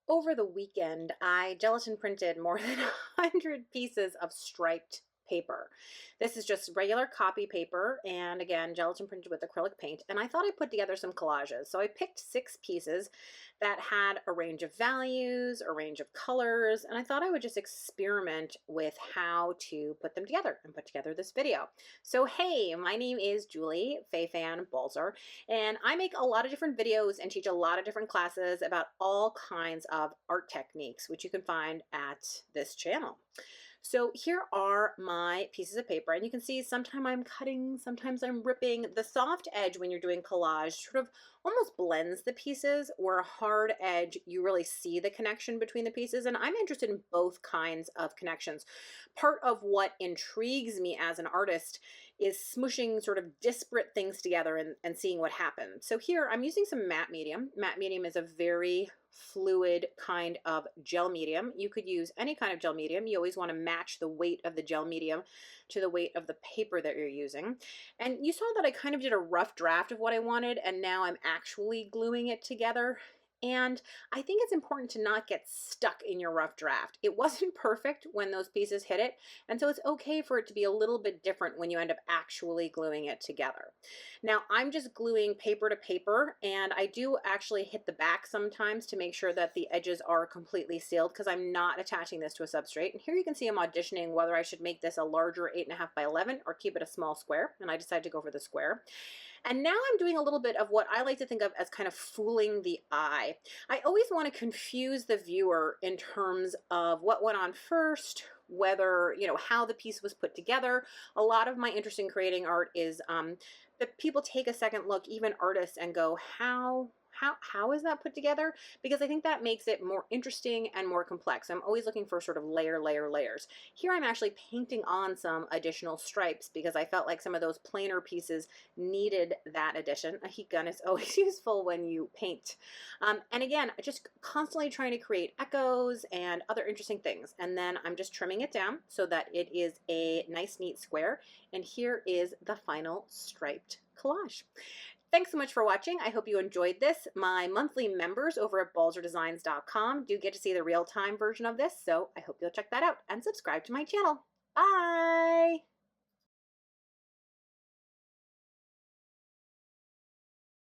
Over the weekend, I gelatin printed more than 100 pieces of striped paper. This is just regular copy paper, and again, gelatin printed with acrylic paint. And I thought I'd put together some collages. So I picked 6 pieces that had a range of values, a range of colors, and I thought I would just experiment with how to put them together and put together this video. So hey, my name is Julie Fei-Fan Balzer, and I make a lot of different videos and teach a lot of different classes about all kinds of art techniques, which you can find at this channel. So here are my pieces of paper, and you can see sometimes I'm cutting, sometimes I'm ripping. The soft edge when you're doing collage sort of almost blends the pieces, where a hard edge, you really see the connection between the pieces, and I'm interested in both kinds of connections. Part of what intrigues me as an artist is smushing sort of disparate things together and seeing what happens. So here I'm using some matte medium. Matte medium is a very fluid kind of gel medium. You could use any kind of gel medium. You always want to match the weight of the gel medium to the weight of the paper that you're using. And you saw that I kind of did a rough draft of what I wanted, and now I'm actually gluing it together. And I think it's important to not get stuck in your rough draft. It wasn't perfect when those pieces hit it, and so it's okay for it to be a little bit different when you end up actually gluing it together. Now, I'm just gluing paper to paper, and I do actually hit the back sometimes to make sure that the edges are completely sealed, because I'm not attaching this to a substrate. And here you can see I'm auditioning whether I should make this a larger 8.5 by 11 or keep it a small square, and I decided to go for the square. And now I'm doing a little bit of what I like to think of as kind of fooling the eye. I always want to confuse the viewer in terms of what went on first, whether, how the piece was put together. A lot of my interest in creating art is that people take a second look, even artists, and go, how is that put together? Because I think that makes it more interesting and more complex. I'm always looking for sort of layers. Here I'm actually painting on some additional stripes because I felt like some of those plainer pieces needed that addition. A heat gun is always useful when you paint. And again, just constantly trying to create echoes and other interesting things. And then I'm just trimming it down so that it is a nice, neat square. And here is the final striped collage. Thanks so much for watching. I hope you enjoyed this. My monthly members over at balzerdesigns.com do get to see the real-time version of this, so I hope you'll check that out and subscribe to my channel. Bye!